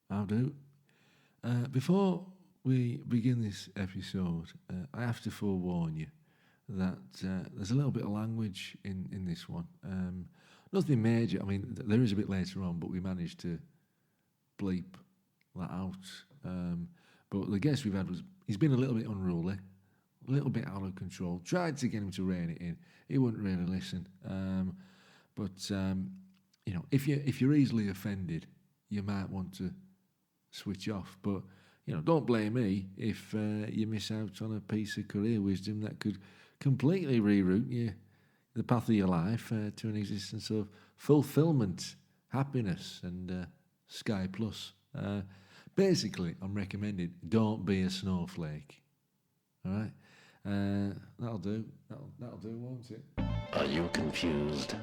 I'll do. Before we begin this episode, I have to forewarn you that there's a little bit of language in this one. Nothing major. I mean, there is a bit later on, but we managed to bleep that out. But the guest we've had he's been a little bit unruly, a little bit out of control. Tried to get him to rein it in. He wouldn't really listen. But if you're easily offended, you might want to switch off. But don't blame me if you miss out on a piece of career wisdom that could completely reroute the path of your life to an existence of fulfillment, happiness, and Sky Plus. Basically, I'm recommending don't be a snowflake. All right, that'll do. That'll do, won't it? Are you confused?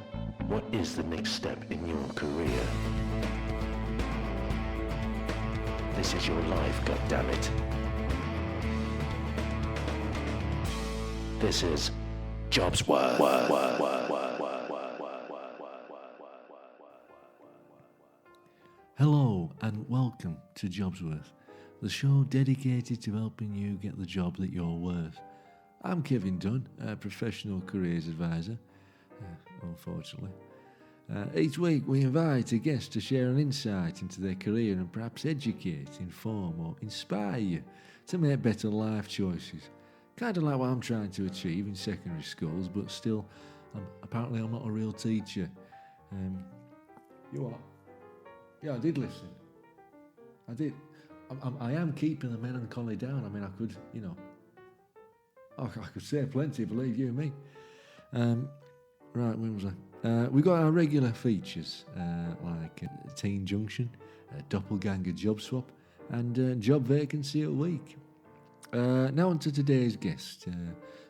What is the next step in your career? This is your life, goddammit. This is Jobsworth. Hello and welcome to Jobsworth, the show dedicated to helping you get the job that you're worth. I'm Kevin Dunn, a professional careers advisor, unfortunately. Each week we invite a guest to share an insight into their career and perhaps educate, inform or inspire you to make better life choices. Kind of like what I'm trying to achieve in secondary schools, but still, apparently I'm not a real teacher. You what? Yeah, I did listen. I did. I am keeping the melancholy down. I mean, I could, I could say plenty, believe you me. Right, where was I? We got our regular features, like Teen Junction, Doppelganger Jobswap, and Job Vacancy a week. Now on to today's guest.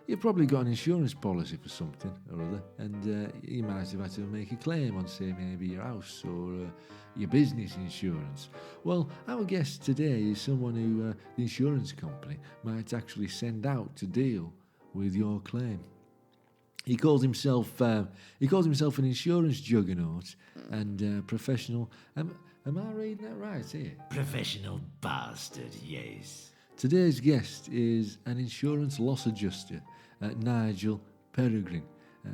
You've probably got an insurance policy for something or other, and you might have had to make a claim on, say, maybe your house or your business insurance. Well, our guest today is someone who the insurance company might actually send out to deal with your claim. He calls himself an insurance juggernaut and professional. Am I reading that right here? Professional bastard, yes. Today's guest is an insurance loss adjuster, Nigel Peregrine.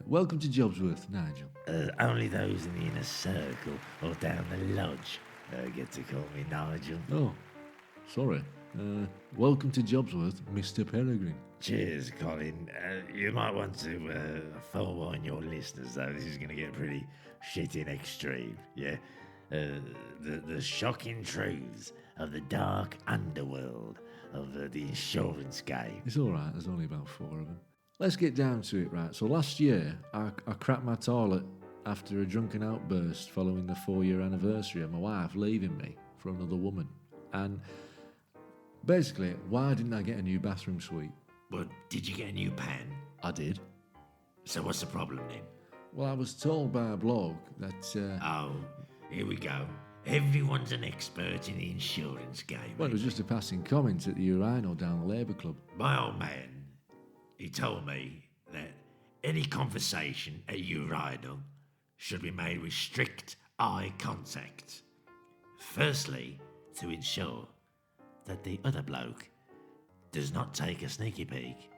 Welcome to Jobsworth, Nigel. Only those in the inner circle or down the lodge get to call me Nigel. Oh, sorry. Welcome to Jobsworth, Mr Peregrine. Cheers, Colin. You might want to forewarn your listeners, though. This is going to get pretty shitting extreme, yeah? The shocking truths of the dark underworld of the insurance game. It's all right, there's only about 4 of them. Let's get down to it, right? So last year, I crapped my toilet after a drunken outburst following the 4-year anniversary of my wife leaving me for another woman. And basically, why didn't I get a new bathroom suite? Well, did you get a new pan? I did. So what's the problem then? Well, I was told by a blog that... Oh, here we go. Everyone's an expert in the insurance game. Well, it was just a passing comment at the urinal down the Labour Club. My old man, he told me that any conversation at urinal should be made with strict eye contact. Firstly, to ensure that the other bloke does not take a sneaky peek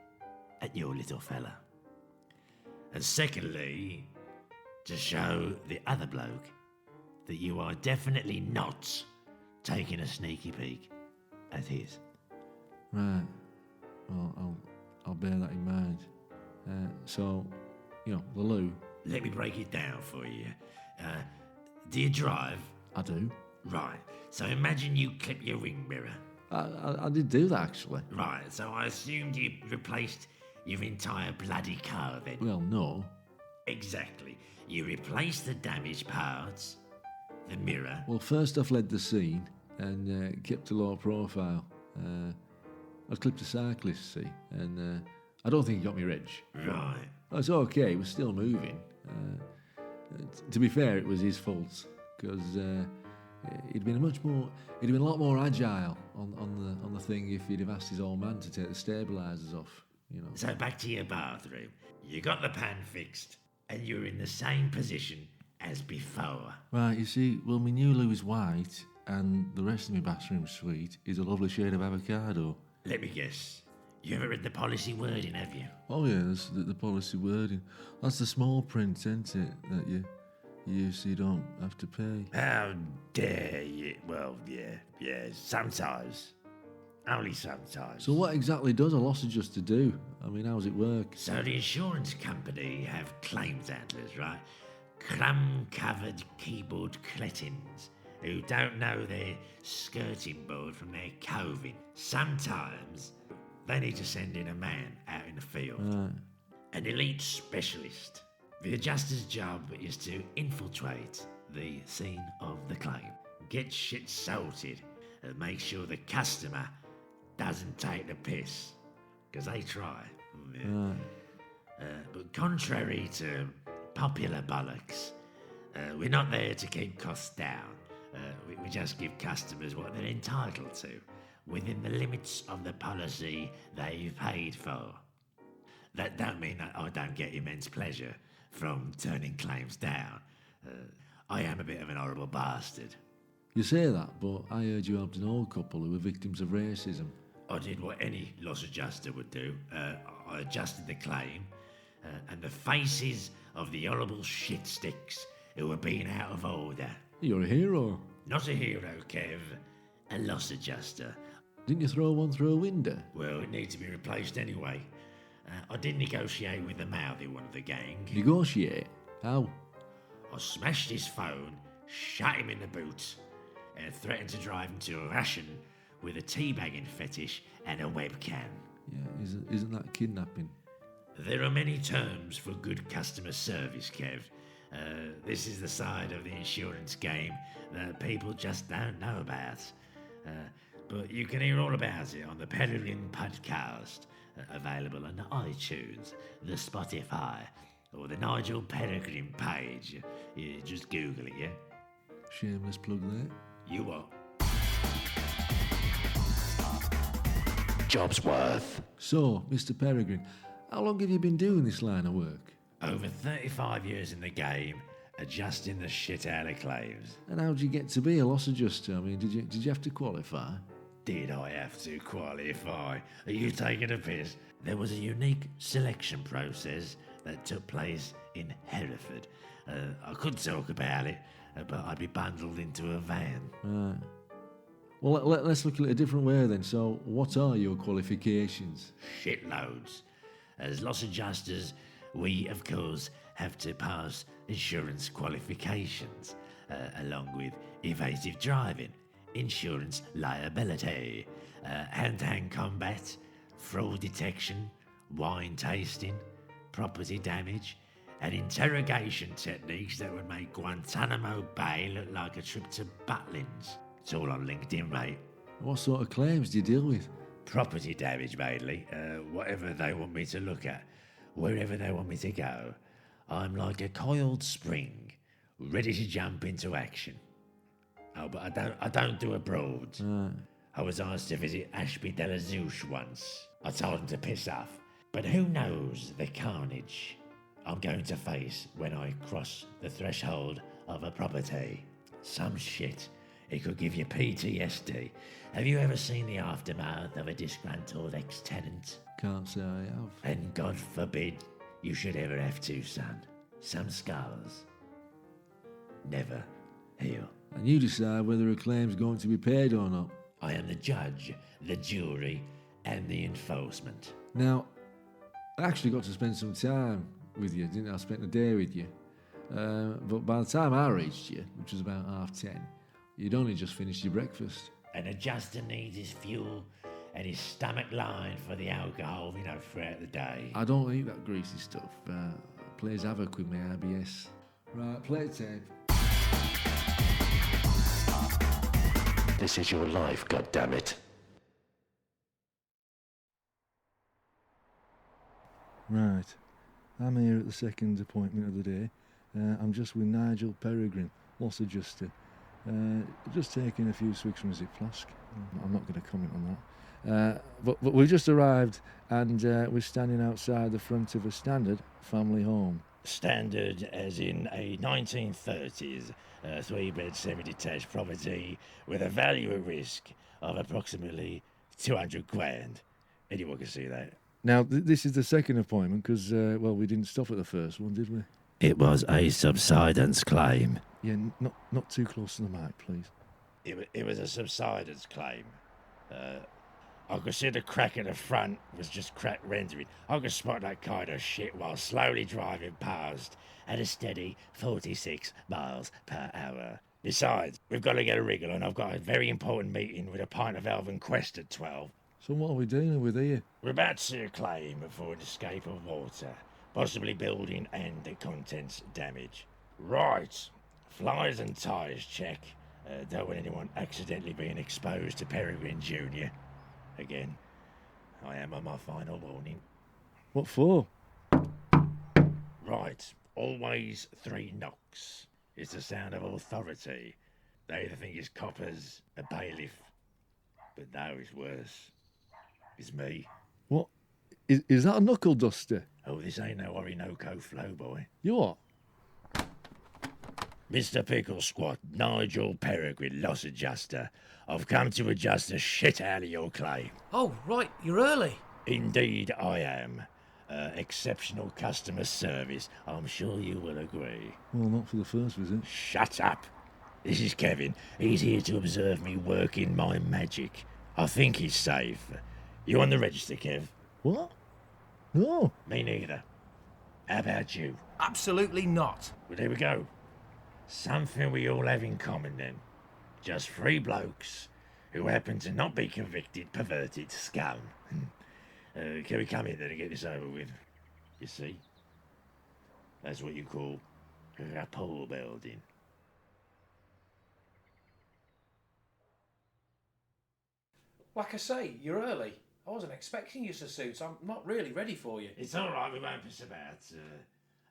at your little fella. And secondly, to show the other bloke that you are definitely not taking a sneaky peek at his. Right. Well, I'll bear that in mind. So, the loo. Let me break it down for you. Do you drive? I do. Right. So imagine you clip your ring mirror. I did do that, actually. Right. So I assumed you replaced your entire bloody car then. Well, no. Exactly. You replaced the damaged parts, the mirror. Well, first I fled the scene and kept a low profile. I clipped a cyclist, see, and I don't think he got me reg. Right. Oh, it's okay, it was still moving. To be fair, it was his fault, because he'd been a lot more agile on the thing if he'd have asked his old man to take the stabilisers off, So back to your bathroom. You got the pan fixed, and you're in the same position as before. Right, you see, well, my new loo is white, and the rest of my bathroom suite is a lovely shade of avocado. Let me guess. You ever read the policy wording, have you? Oh yeah, that's the policy wording. That's the small print, isn't it? That you so you don't have to pay. How dare you? Well, yeah, sometimes. Only sometimes. So what exactly does a loss adjuster do? I mean, how does it work? So the insurance company have claims handlers, right? Crumb-covered keyboard cretins who don't know their skirting board from their coving. Sometimes they need to send in a man out in the field. Right. An elite specialist. The adjuster's job is to infiltrate the scene of the claim, get shit sorted, and make sure the customer doesn't take the piss, because they try. Right. But contrary to popular bollocks, we're not there to keep costs down. We just give customers what they're entitled to, within the limits of the policy they've paid for. That don't mean that I don't get immense pleasure from turning claims down. I am a bit of an horrible bastard. You say that, but I heard you helped an old couple who were victims of racism. I did what any loss adjuster would do. I adjusted the claim, and the faces of the horrible shitsticks who were being out of order. You're a hero. Not a hero, Kev. A loss adjuster. Didn't you throw one through a window? Well, it needs to be replaced anyway. I did negotiate with the mouthy one of the gang. Negotiate? How? I smashed his phone, shot him in the boot, and threatened to drive him to a ration with a teabagging fetish and a webcam. Yeah, isn't that kidnapping? There are many terms for good customer service, Kev. This is the side of the insurance game that people just don't know about. But you can hear all about it on the Peregrine podcast, available on iTunes, the Spotify, or the Nigel Peregrine page. You just Google it, yeah? Shameless plug there. You what? Jobsworth. So, Mr Peregrine, how long have you been doing this line of work? Over 35 years in the game, adjusting the shit out of claims. And how did you get to be a loss adjuster? I mean, did you have to qualify? Did I have to qualify? Are you taking a piss? There was a unique selection process that took place in Hereford. I could talk about it, but I'd be bundled into a van. Right. Well, let's look at it a different way then. So, what are your qualifications? Shitloads. As loss adjusters, we, of course, have to pass insurance qualifications, along with evasive driving, insurance liability, hand-to-hand combat, fraud detection, wine tasting, property damage, and interrogation techniques that would make Guantanamo Bay look like a trip to Butlins. It's all on LinkedIn, mate. What sort of claims do you deal with? Property damage, mainly. Whatever they want me to look at, wherever they want me to go. I'm like a coiled spring, ready to jump into action. Oh, but I don't do abroad. Right. I was asked to visit Ashby de la Zouche once. I told him to piss off. But who knows the carnage I'm going to face when I cross the threshold of a property. Some shit. It could give you PTSD. Have you ever seen the aftermath of a disgruntled ex-tenant? Can't say I have. And God forbid you should ever have to, son. Some scars never heal. And you decide whether a claim's going to be paid or not. I am the judge, the jury, and the enforcement. Now, I actually got to spend some time with you, didn't I? I spent a day with you. But by the time I reached you, which was about 10:30, you'd only just finished your breakfast. An adjuster needs his fuel and his stomach lined for the alcohol, throughout the day. I don't eat that greasy stuff. It plays havoc with my IBS. Right, play tape. This is your life, goddammit. Right, I'm here at the second appointment of the day. I'm just with Nigel Peregrine, loss adjuster. Just taking a few swigs from his zip flask. I'm not going to comment on that. But we've just arrived and we're standing outside the front of a standard family home. Standard as in a 1930s three-bed semi-detached property with a value at risk of approximately 200 grand. Anyone can see that. Now, this is the second appointment because, well, we didn't stop at the first one, did we? It was a subsidence claim. Yeah, not too close to the mic, please. It was a subsidence claim. I could see the crack in the front was just crack rendering. I could spot that kind of shit while slowly driving past at a steady 46 miles per hour. Besides, we've got to get a wriggle and I've got a very important meeting with a pint of Elven Quest at 12. So what are we dealing with here? We're about to see a claim for an escape of water, possibly building and the contents damage. Right. Flies and tyres check. Don't want anyone accidentally being exposed to Peregrine Jr. Again, I am on my final warning. What for? Right, always 3 knocks. It's the sound of authority. They either think it's coppers, a bailiff, but no, it's worse. It's me. What? Is that a knuckle duster? Oh, this ain't no Orinoco flow, boy. You what? Mr. Pickle Squib, Nigel Peregrine, loss adjuster. I've come to adjust the shit out of your claim. Oh, right, you're early. Indeed I am. Exceptional customer service. I'm sure you will agree. Well, not for the first visit. Shut up. This is Kevin. He's here to observe me working my magic. I think he's safe. You on the register, Kev? What? No. Me neither. How about you? Absolutely not. Well, there we go. Something we all have in common then. Just 3 blokes who happen to not be convicted, perverted scum. Can we come in then and get this over with? You see? That's what you call rapport building. Like I say, you're early. I wasn't expecting you so soon, so I'm not really ready for you. It's all right, we won't piss about,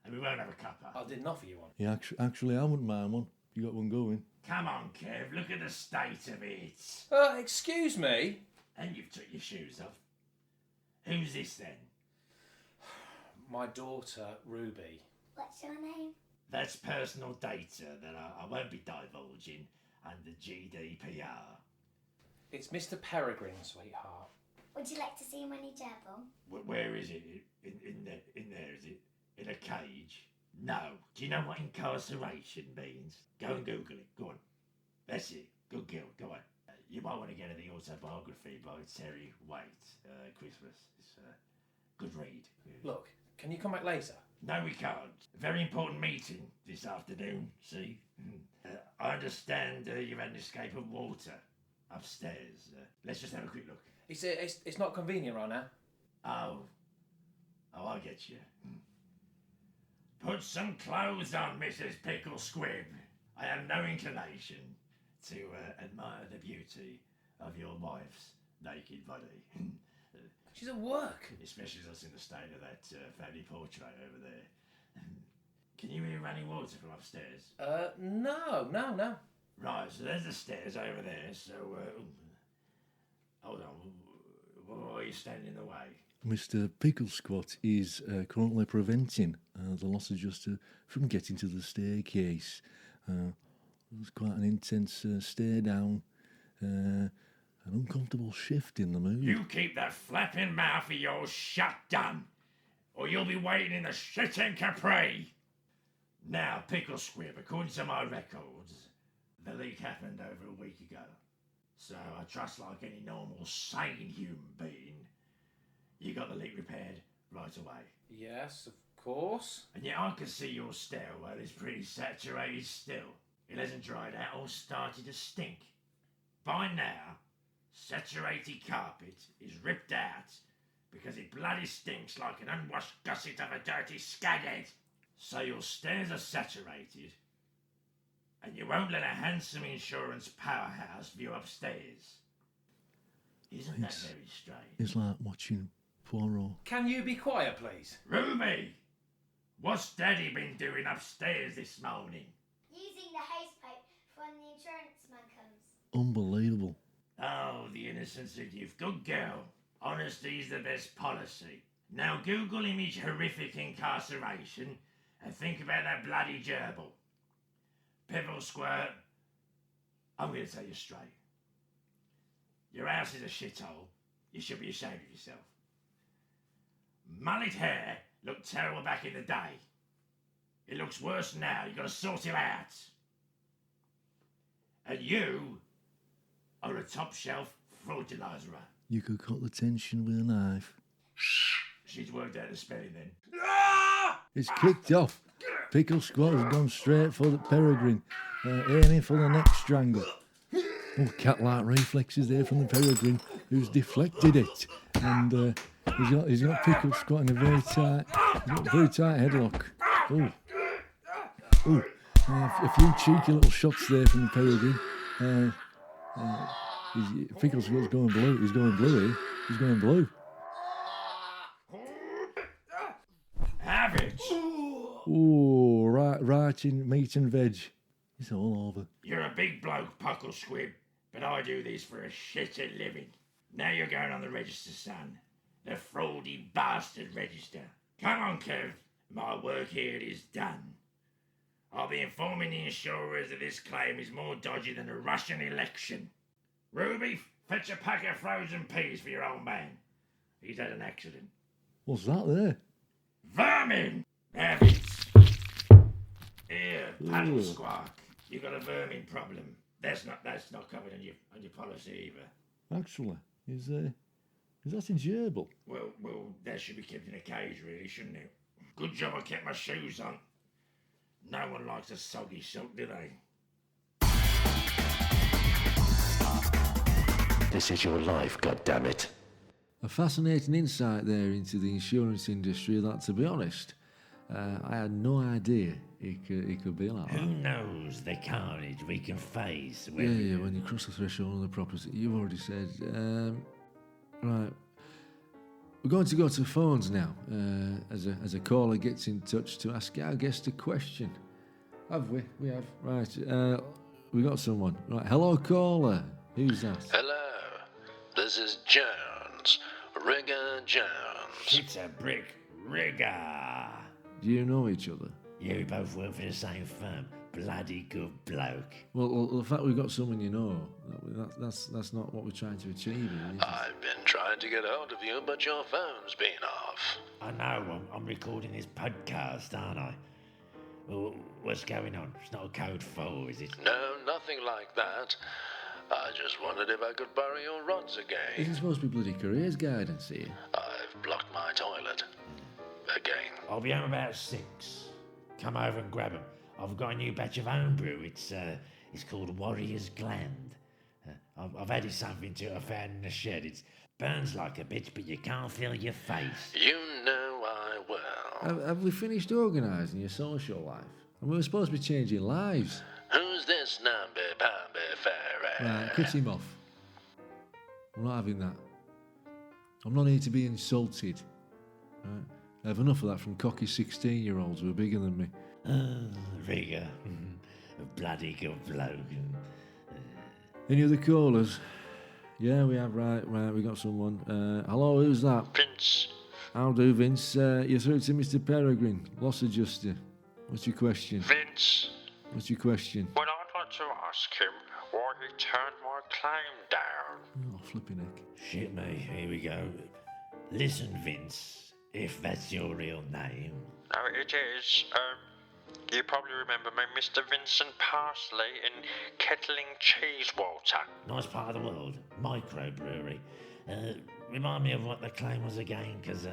and we won't have a cuppa. I didn't offer you one. Yeah, actually, I wouldn't mind one. You got one going. Come on, Kev, look at the state of it. Excuse me? And you've took your shoes off. Who's this then? My daughter, Ruby. What's your name? That's personal data that I won't be divulging under GDPR. It's Mr Peregrine, sweetheart. Would you like to see him when he jabble? Where is it? In there, is it? In a cage? No. Do you know what incarceration means? Go and Google it. Go on. That's it. Good girl. Go on. You might want to get the autobiography by Terry Waite. Christmas. It's a good read. Look, can you come back later? No, we can't. A very important meeting this afternoon, see? I understand you've had an escape of water upstairs. Let's just have a quick look. It's not convenient right now. Oh, I get you. Put some clothes on, Mrs. Pickle Squib. I have no inclination to admire the beauty of your wife's naked body. She's at work. Especially as I've seen the state of that family portrait over there. Can you hear running water from upstairs? No. Right, so there's the stairs over there, so... hold on, why are you standing in the way? Mr. Pickle Squat is currently preventing the loss adjuster from getting to the staircase. There's quite an intense stare down, an uncomfortable shift in the mood. You keep that flapping mouth of yours shut down, or you'll be waiting in the shit in Capri. Now, Pickle Squib, according to my records, the leak happened over a week ago. So I trust, like any normal, sane human being, you got the leak repaired right away. Yes, of course. And yet I can see your stairwell is pretty saturated still. It hasn't dried out or started to stink. By now, saturated carpet is ripped out because it bloody stinks like an unwashed gusset of a dirty skaghead. So your stairs are saturated, and you won't let a handsome insurance powerhouse view upstairs. Isn't that very strange? It's like watching Poirot. Can you be quiet, please? Ruby! What's Daddy been doing upstairs this morning? Using the hose pipe for when the insurance man comes. Unbelievable. Oh, the innocence of youth. Good girl. Honesty is the best policy. Now Google image horrific incarceration And think about that bloody gerbil. Pickle Squib, I'm going to tell you straight. Your house is a shithole. You should be ashamed of yourself. Mullet hair looked terrible back in the day. It looks worse now. You've got to sort it out. And you are a top shelf fraudularizer. You could cut the tension with a knife. She's worked out the spelling then. It's kicked off. Pickle Squib has gone straight for the Peregrine, aiming for the neck strangle. Oh, cat-like reflexes there from the Peregrine, who's deflected it, and he's got Pickle Squib in a very tight headlock. A few cheeky little shots there from the Peregrine. Pickle Squib's going blue. He's going blue here. He's going blue. Have it. Oh, right in meat and veg. It's all over. You're a big bloke, Pickle Squib, but I do this for a shitty living. Now you're going on the register, son. The fraudy bastard register. Come on, Kev. My work here is done. I'll be informing the insurers that this claim is more dodgy than a Russian election. Ruby, fetch a pack of frozen peas for your old man. He's had an accident. What's that there? Vermin! Have it. Here, paddle squawk. You got a vermin problem. That's not covered on your policy either. Actually, is that in gerbil? Well, that should be kept in a cage, really, shouldn't it? Good job I kept my shoes on. No one likes a soggy silk, do they? This is your life, goddammit. A fascinating insight there into the insurance industry that, to be honest, I had no idea it could be like that. Who knows the carnage we can face Yeah, when you cross the threshold of the property, you've already said. Right. We're going to go to phones now, as a caller gets in touch to ask our guest a question. Have we? We have. Right. We got someone. Right. Hello, caller. Who's that? Hello. This is Jones. Rigger Jones. It's a brick rigger. Do you know each other? Yeah, we both work for the same firm. Bloody good bloke. Well, the fact we've got someone you know, that's not what we're trying to achieve. Really, I've been trying to get hold of you, but your phone's been off. I know, I'm recording this podcast, aren't I? Well, what's going on? It's not a code 4, is it? No, nothing like that. I just wondered if I could borrow your rods again. Isn't supposed to be bloody careers guidance here? I've blocked my toilet. Again. I'll be home about 6. Come over and grab 'em. I've got a new batch of homebrew. It's called Warrior's Gland. I've added something to it I found in the shed. It burns like a bitch, but you can't feel your face. You know I will. Have we finished organising your social life? And we were supposed to be changing lives. Who's this namby-pamby fairy? Right, cut him off. I'm not having that. I'm not here to be insulted. Right? I have enough of that from cocky 16-year-olds who are bigger than me. Rigger. A bloody good bloke. Any other callers? Yeah, we have. Right, we got someone. Hello, who's that? Vince. How do, Vince? You're through to Mr Peregrine, loss adjuster. What's your question? Vince, What's your question? well, I'd like to ask him why he turned my claim down. Oh, flipping heck. Shit me, here we go. Listen, Vince, if that's your real name. No, it is. You probably remember me, Mr. Vincent Parsley in Kettling Cheesewater. Nice part of the world, microbrewery. Remind me of what the claim was again, because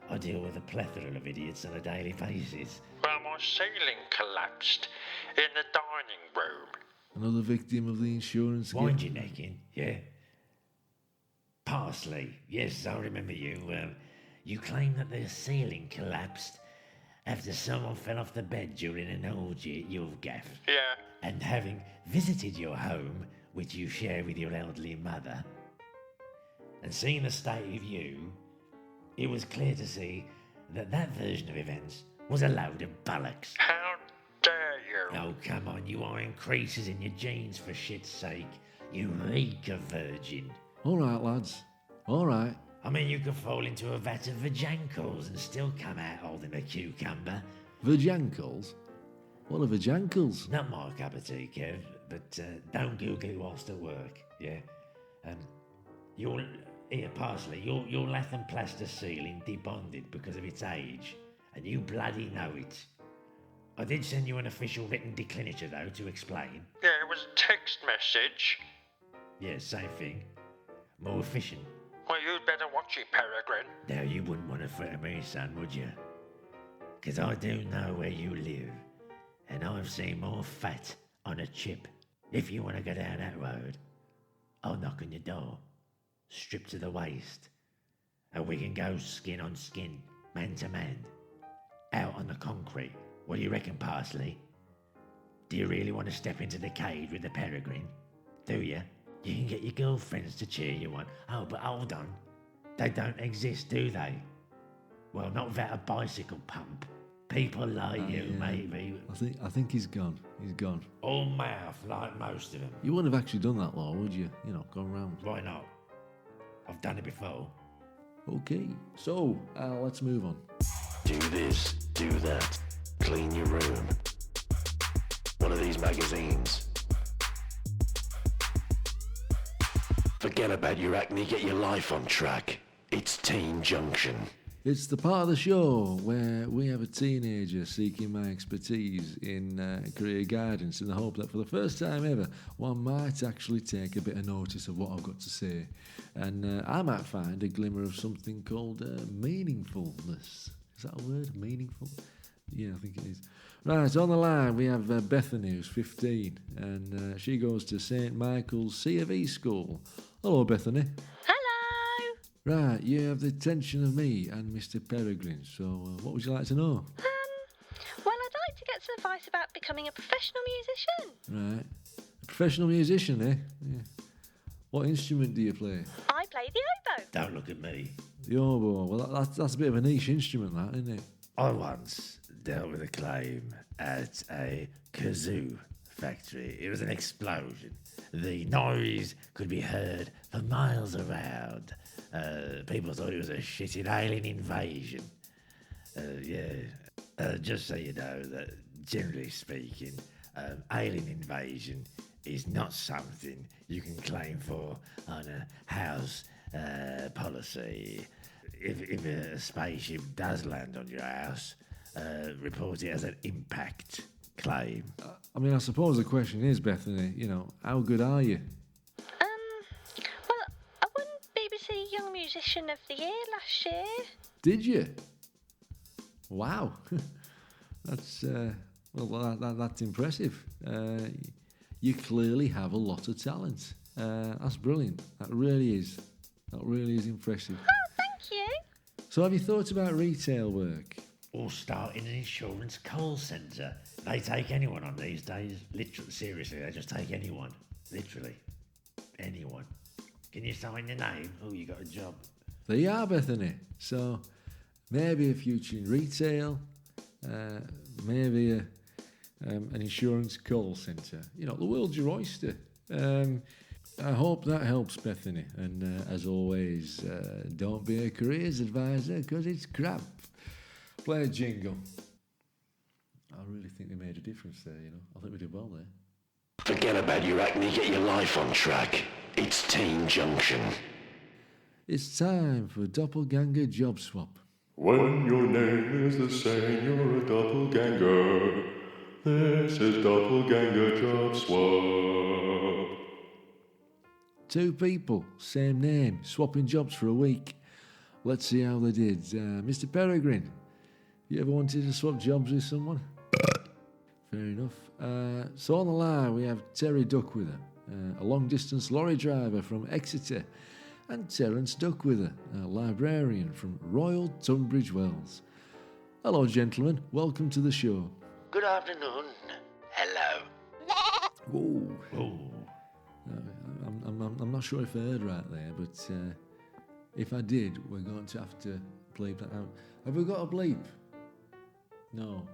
I deal with a plethora of idiots on a daily basis. Well, my ceiling collapsed in the dining room. Another victim of the insurance Wind your neck in, yeah? Parsley, yes, I remember you. You claim that the ceiling collapsed after someone fell off the bed during an orgy at your gaff. Yeah. And having visited your home, which you share with your elderly mother, and seeing the state of you, it was clear to see that that version of events was a load of bollocks. How dare you? Oh, come on, you iron creases in your jeans, for shit's sake. You reek of virgin. All right, lads. All right. I mean, you could fall into a vat of vajankles and still come out holding a cucumber. Vajankles? What are vajankles? Not my cup of tea, Kev, but don't Google it whilst at work, yeah? Parsley, your lath and plaster ceiling debonded because of its age, and you bloody know it. I did send you an official written declinature, though, to explain. Yeah, it was a text message. Yeah, same thing. More efficient. Well, you'd better watch it, Peregrine. Now, you wouldn't want to threaten me, son, would you? 'Cause I do know where you live, and I've seen more fat on a chip. If you want to go down that road, I'll knock on your door, stripped to the waist, and we can go skin on skin, man to man, out on the concrete. What do you reckon, Parsley? Do you really want to step into the cage with the Peregrine? Do you? You can get your girlfriends to cheer you on. Oh, but hold on. They don't exist, do they? Well, not without a bicycle pump. People like you, maybe. I think he's gone. He's gone. All mouth, like most of them. You wouldn't have actually done that, law, would you? You know, gone round. Why not? I've done it before. Okay, so let's move on. Do this, do that. Clean your room. One of these magazines. Forget about your acne, get your life on track. It's Teen Junction. It's the part of the show where we have a teenager seeking my expertise in career guidance in the hope that for the first time ever, one might actually take a bit of notice of what I've got to say. And I might find a glimmer of something called meaningfulness. Is that a word? Meaningful? Yeah, I think it is. Right, on the line we have Bethany, who's 15, and she goes to St Michael's C of E school. Hello, Bethany. Hello. Right, you have the attention of me and Mr Peregrine, so what would you like to know? Well, I'd like to get some advice about becoming a professional musician. Right, a professional musician, eh? Yeah. What instrument do you play? I play the oboe. Don't look at me. The oboe. Well, that's a bit of a niche instrument, that, isn't it? I once dealt with a claim at a kazoo factory. It was an explosion. The noise could be heard for miles around. People thought it was a shitty alien invasion. Just so you know that, generally speaking, alien invasion is not something you can claim for on a house policy. If a spaceship does land on your house, report it as an impact claim. I mean, I suppose the question is, Bethany, you know, how good are you? Well, I won BBC Young Musician of the Year last year. Did you? Wow. That's, that's impressive. You clearly have a lot of talent. That's brilliant. That really is. That really is impressive. Oh, thank you. So have you thought about retail work? Or starting an insurance call centre. They take anyone on these days. Literally, seriously, they just take anyone. Literally. Anyone. Can you sign your name? Oh, you got a job. There you are, Bethany. So maybe a future in retail, maybe an insurance call centre. You know, the world's your oyster. I hope that helps, Bethany. And as always, don't be a careers advisor, because it's crap. Play a jingle. I really think they made a difference there, you know. I think we did well there. Forget about your acne, get your life on track. It's Teen Junction. It's time for Doppelganger Jobswap. When your name is the same, you're a doppelganger. This is Doppelganger Jobswap. Two people, same name, swapping jobs for a week. Let's see how they did. Mr Peregrine, you ever wanted to swap jobs with someone? Fair enough. So on the line we have Terry Duckwither, a long-distance lorry driver from Exeter, and Terence Duckwither, a librarian from Royal Tunbridge Wells. Hello, gentlemen. Welcome to the show. Good afternoon. Hello. Whoa. Oh. I'm not sure if I heard right there, but if I did, we're going to have to bleep that out. Have we got a bleep? No.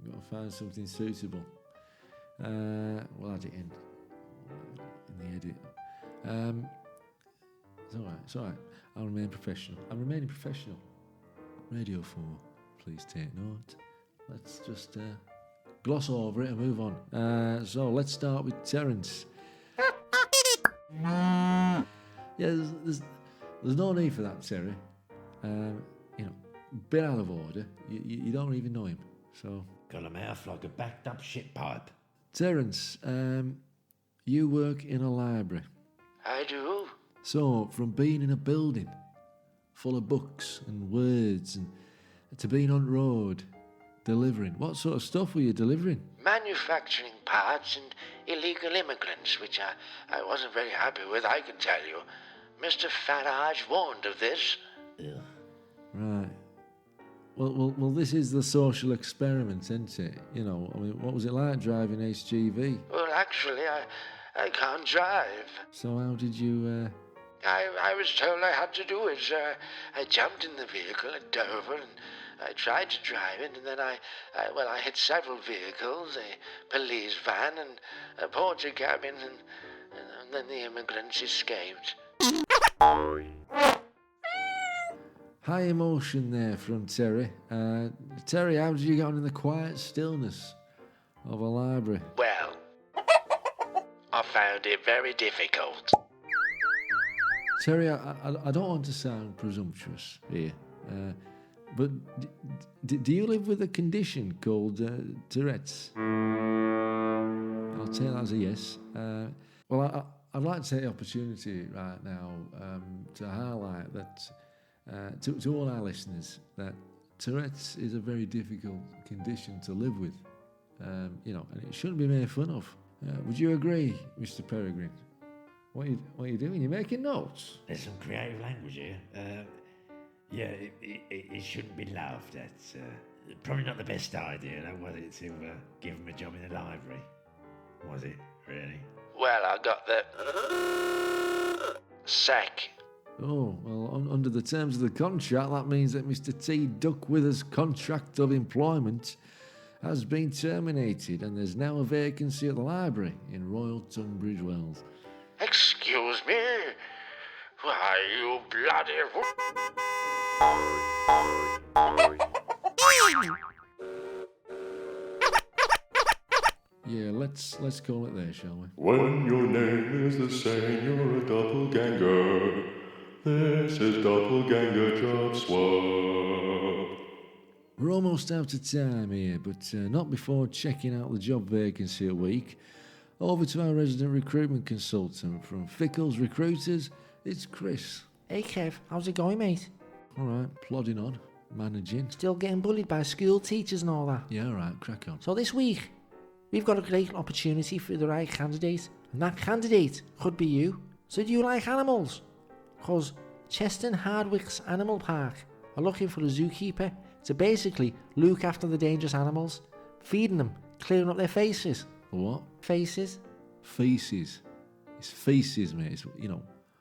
We've got to find something suitable. We'll add it in the edit. It's all right. I'll remain professional. I'm remaining professional. Radio 4, please take note. let's just gloss over it and move on. So let's start with Terence. Yeah, there's no need for that, Terry. Bit out of order. You don't even know him. So Got a mouth like a backed up shit pipe. Terence, you work in a library. I do. So from being in a building full of books and words and to being on road delivering, what sort of stuff were you delivering? Manufacturing parts and illegal immigrants, which I wasn't very happy with, I can tell you. Mr. Farage warned of this. Ugh. Right. Well, this is the social experiment, isn't it? What was it like driving HGV? Well, actually, I can't drive. So how did you... I was told I had to do it. I jumped in the vehicle at Dover and I tried to drive it, and then I hit several vehicles, a police van and a porter cabin, and then the immigrants escaped. High emotion there from Terry. Terry, how did you get on in the quiet stillness of a library? Well, I found it very difficult. Terry, I don't want to sound presumptuous here, but do you live with a condition called Tourette's? I'll take that as a yes. Well, I'd like to take the opportunity right now to highlight that to all our listeners that Tourette's is a very difficult condition to live with, and it shouldn't be made fun of. Would you agree, Mr. Peregrine? What are you doing? You're making notes. There's some creative language here. Yeah, it shouldn't be laughed at. Probably not the best idea, though, was it, to give him a job in the library? Was it, really? Well, I got the sack. Oh, well, under the terms of the contract, that means that Mr. T. Duckwither's contract of employment has been terminated and there's now a vacancy at the library in Royal Tunbridge Wells. Excuse me? Why, you bloody... Yeah, let's call it there, shall we? When your name is the same, you're a doppelganger. This is Doppelganger Jobswap. We're almost out of time here, but not before checking out the job vacancy a week. Over to our resident recruitment consultant from Fickle's Recruiters, it's Chris. Hey Kev, how's it going, mate? All right, plodding on, managing. Still getting bullied by school teachers and all that? Yeah, all right, crack on. So this week, we've got a great opportunity for the right candidate, and that candidate could be you. So do you like animals? Because Cheston Hardwick's Animal Park are looking for a zookeeper to basically look after the dangerous animals, feeding them, clearing up their faces. What? Faces? Faces. It's faces, mate. It's,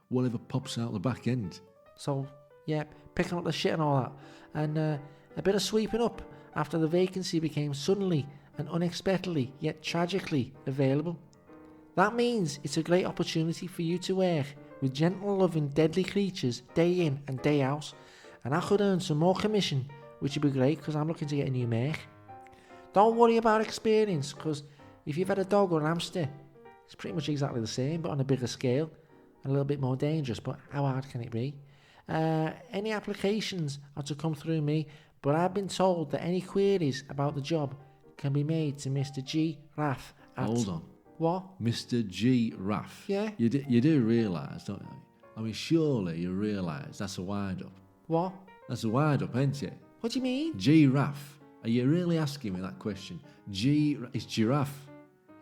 whatever pops out the back end. So, yeah, picking up the shit and all that. And a bit of sweeping up after the vacancy became suddenly and unexpectedly, yet tragically, available. That means it's a great opportunity for you to work with gentle, loving, deadly creatures day in and day out. And I could earn some more commission, which would be great because I'm looking to get a new mare. Don't worry about experience, because if you've had a dog or an hamster, it's pretty much exactly the same, but on a bigger scale and a little bit more dangerous. But how hard can it be? Any applications are to come through me, but I've been told that any queries about the job can be made to Mr. G. Raff at... Hold on. What? Mr. G. Raff. Yeah? You do realise, don't you? I mean, surely you realise that's a wind-up. What? That's a wind-up, ain't it? What do you mean? G. Raff. Are you really asking me that question? It's giraffe.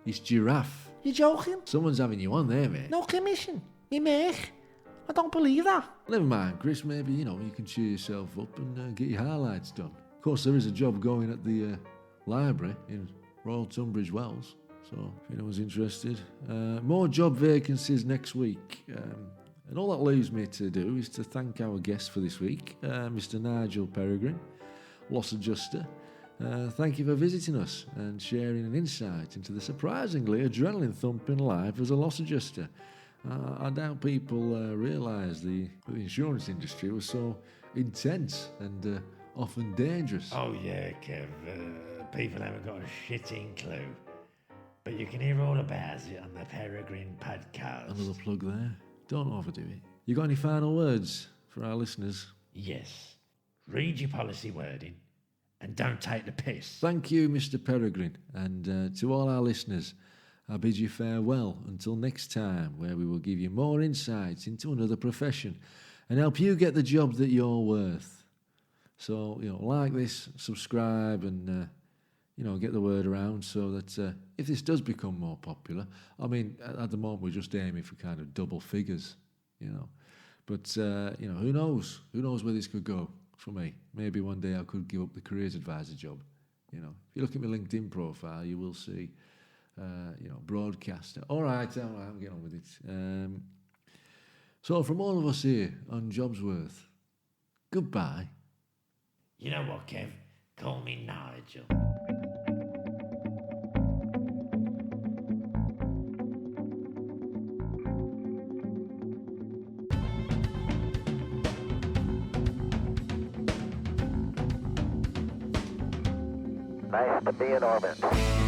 It's giraffe. You joking? Someone's having you on there, mate. No commission. Me mate. I don't believe that. Never mind, Chris. Maybe, you can cheer yourself up and get your highlights done. Of course, there is a job going at the library in Royal Tunbridge Wells. So, if anyone's interested. More job vacancies next week. And all that leaves me to do is to thank our guest for this week, Mr. Nigel Peregrine, loss adjuster. Thank you for visiting us and sharing an insight into the surprisingly adrenaline-thumping life as a loss adjuster. I doubt people realise the insurance industry was so intense and often dangerous. Oh yeah, Kev. people haven't got a shitting clue. But you can hear all about it on the Peregrine podcast. Another plug there. Don't overdo it. You got any final words for our listeners? Yes. Read your policy wording and don't take the piss. Thank you, Mr Peregrine. And to all our listeners, I bid you farewell until next time, where we will give you more insights into another profession and help you get the job that you're worth. So, like this, subscribe and, get the word around so that if this does become more popular, I mean, at the moment we're just aiming for kind of double figures, But, who knows? Who knows where this could go for me? Maybe one day I could give up the careers advisor job. If you look at my LinkedIn profile, you will see, broadcaster. All right, I'm getting on with it. So from all of us here on Jobsworth, goodbye. You know what, Kev? Call me Nigel. Nice to be in orbit.